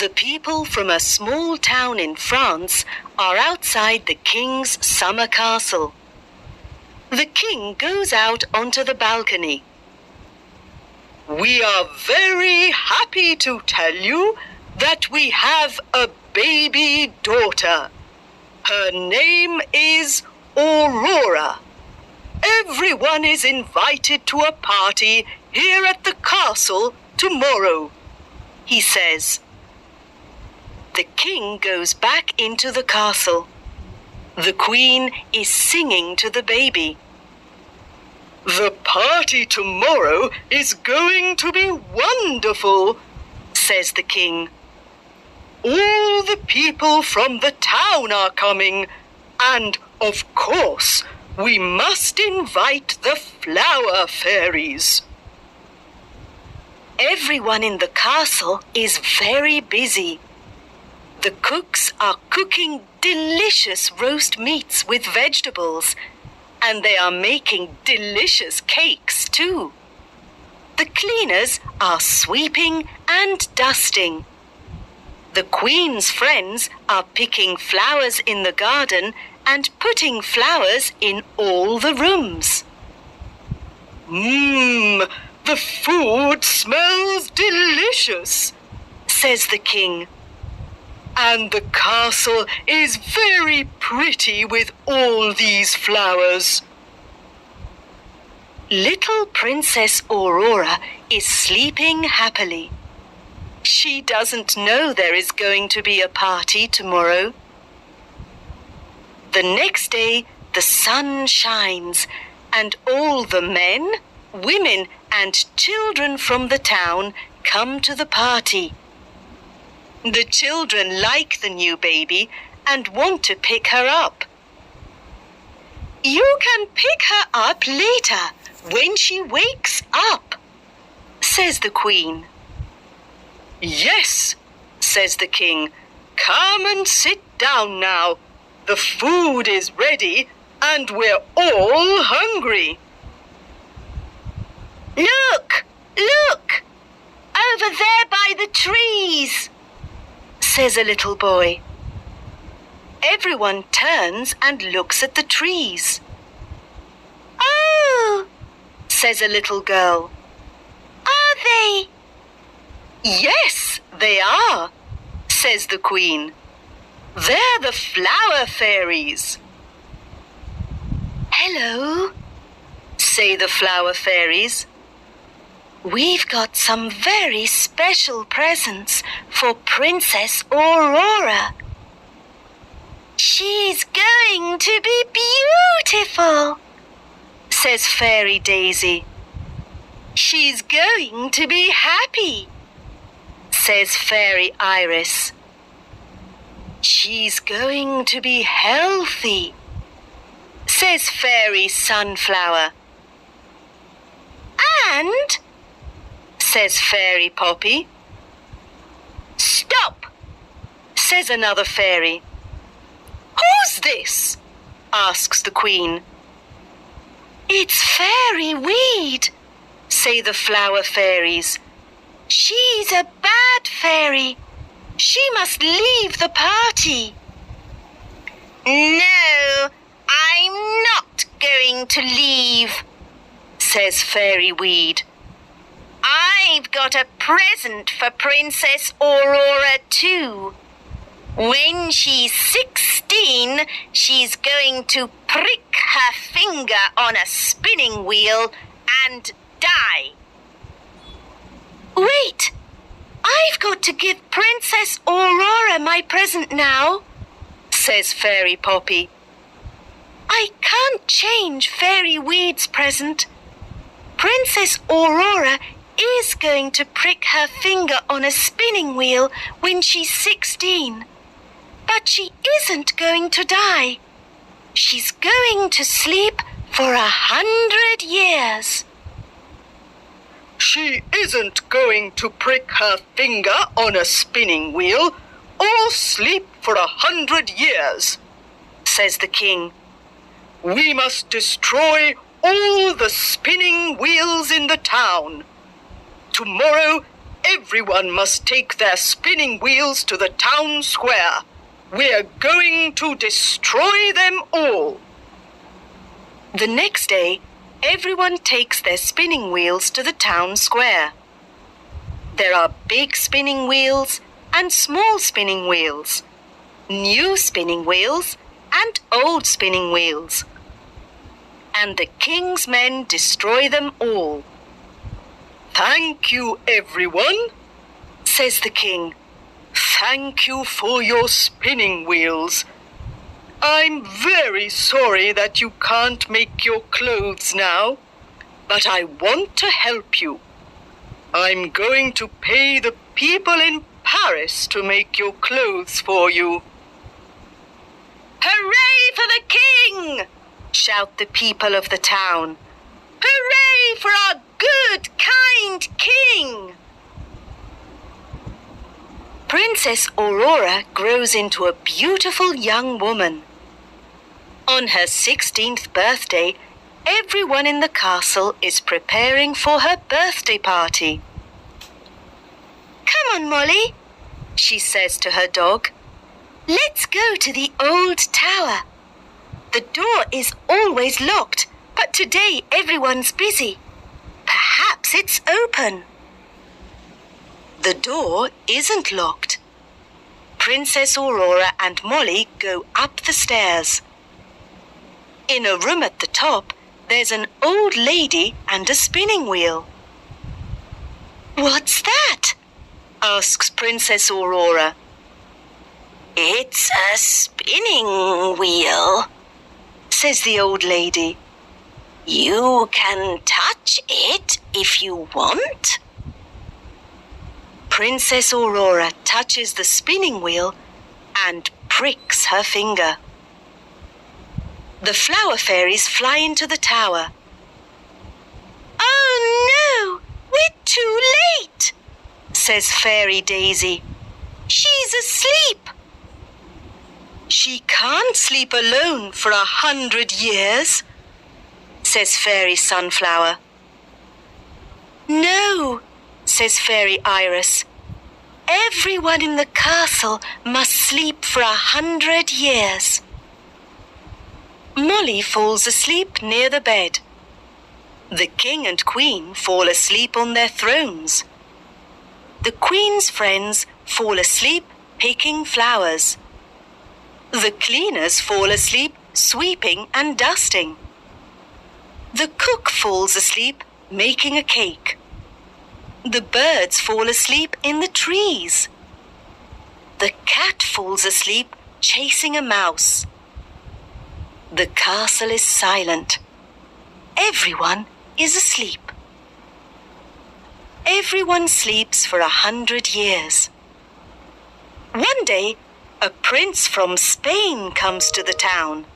The people from a small town in France are outside the king's summer castle. The king goes out onto the balcony. We are very happy to tell you that we have a baby daughter. Her name is Aurora. Everyone is invited to a party here at the castle tomorrow, he says. The king goes back into the castle. The queen is singing to the baby. The party tomorrow is going to be wonderful, says the king. All the people from the town are coming, and of course, we must invite the flower fairies. Everyone in the castle is very busy. The cooks are cooking delicious roast meats with vegetables, and they are making delicious cakes too. The cleaners are sweeping and dusting. The Queen's friends are picking flowers in the garden and putting flowers in all the rooms. The food smells delicious, says the king. And the castle is very pretty with all these flowers. Little Princess Aurora is sleeping happily. She doesn't know there is going to be a party tomorrow. The next day, the sun shines, and all the men, women, and children from the town come to the party. The children like the new baby and want to pick her up. You can pick her up later when she wakes up, says the Queen. Yes, says the king. Come and sit down now. The food is ready and we're all hungry. Look, look, over there by the trees, says a little boy. Everyone turns and looks at the trees. Oh, says a little girl. Are they? Yes, they are, says the Queen. They're the flower fairies. Hello, say the flower fairies. We've got some very special presents for Princess Aurora. She's going to be beautiful, says Fairy Daisy. She's going to be happy, says Fairy Iris. She's going to be healthy, says Fairy Sunflower. And, says Fairy Poppy. Stop, says another fairy. Who's this? Asks the Queen. It's Fairy Weed, say the flower fairies. She's a bad fairy. She must leave the party. No, I'm not going to leave, says Fairy Weed. I've got a present for Princess Aurora too. When she's 16, she's going to prick her finger on a spinning wheel and die. Wait! I've got to give Princess Aurora my present now, says Fairy Poppy. I can't change Fairy Weed's present. Princess Aurora is going to prick her finger on a spinning wheel when she's 16. But she isn't going to die. She's going to sleep for 100 years. She isn't going to prick her finger on a spinning wheel or sleep for 100 years, says the king. We must destroy all the spinning wheels in the town. Tomorrow, Everyone must take their spinning wheels to the town square. We're going to destroy them all. The next day, everyone takes their spinning wheels to the town square. There are big spinning wheels and small spinning wheels, new spinning wheels and old spinning wheels. And the king's men destroy them all. Thank you, everyone, says the king. Thank you for your spinning wheels. I'm very sorry that you can't make your clothes now, but I want to help you. I'm going to pay the people in Paris to make your clothes for you. Hooray for the king! Shout the people of the town. Hooray for our good, kind king! Princess Aurora grows into a beautiful young woman. On her 16th birthday, everyone in the castle is preparing for her birthday party. Come on, Molly, she says to her dog. Let's go to the old tower. The door is always locked, but today everyone's busy. Perhaps it's open. The door isn't locked. Princess Aurora and Molly go up the stairs. In a room at the top, there's an old lady and a spinning wheel. What's that? Asks Princess Aurora. It's a spinning wheel, says the old lady. You can touch it if you want. Princess Aurora touches the spinning wheel and pricks her finger. The flower fairies fly into the tower. Oh no, we're too late, says Fairy Daisy. She's asleep. She can't sleep alone for 100 years, says Fairy Sunflower. No, says Fairy Iris. Everyone in the castle must sleep for 100 years. Molly falls asleep near the bed. The king and queen fall asleep on their thrones. The queen's friends fall asleep picking flowers. The cleaners fall asleep sweeping and dusting. The cook falls asleep making a cake. The birds fall asleep in the trees. The cat falls asleep chasing a mouse. The castle is silent. Everyone is asleep. Everyone sleeps for 100 years. One day, a prince from Spain comes to the town.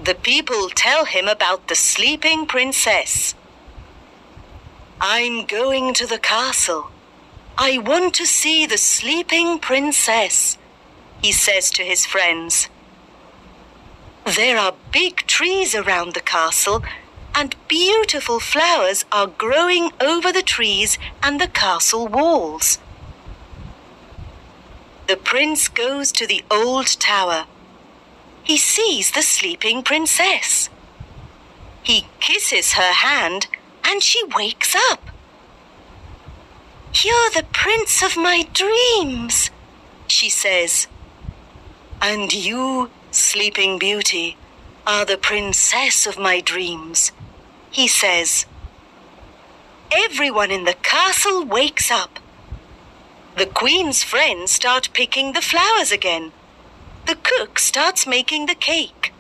The people tell him about the sleeping princess. I'm going to the castle. I want to see the sleeping princess, he says to his friends. There are big trees around the castle, and beautiful flowers are growing over the trees and the castle walls. The prince goes to the old tower. He sees the sleeping princess. He kisses her hand and she wakes up. You're the prince of my dreams, she says. And you, Sleeping Beauty, are the princess of my dreams, he says. Everyone in the castle wakes up. The queen's friends start picking the flowers again. The cook starts making the cake.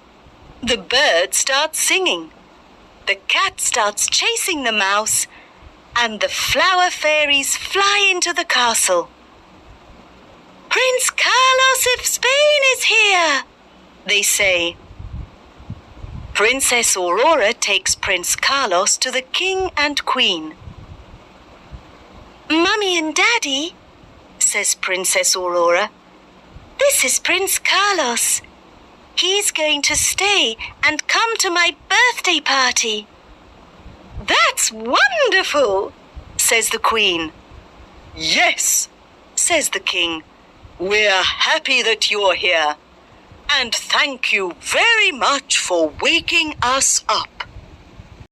The bird starts singing. The cat starts chasing the mouse, and the flower fairies fly into the castle. Prince Carlos of Spain is here, they say. Princess Aurora takes Prince Carlos to the king and queen. Mummy and Daddy, says Princess Aurora, this is Prince Carlos. He's going to stay and come to my birthday party. That's wonderful, says the Queen. Yes, says the king. We're happy that you're here, and thank you very much for waking us up.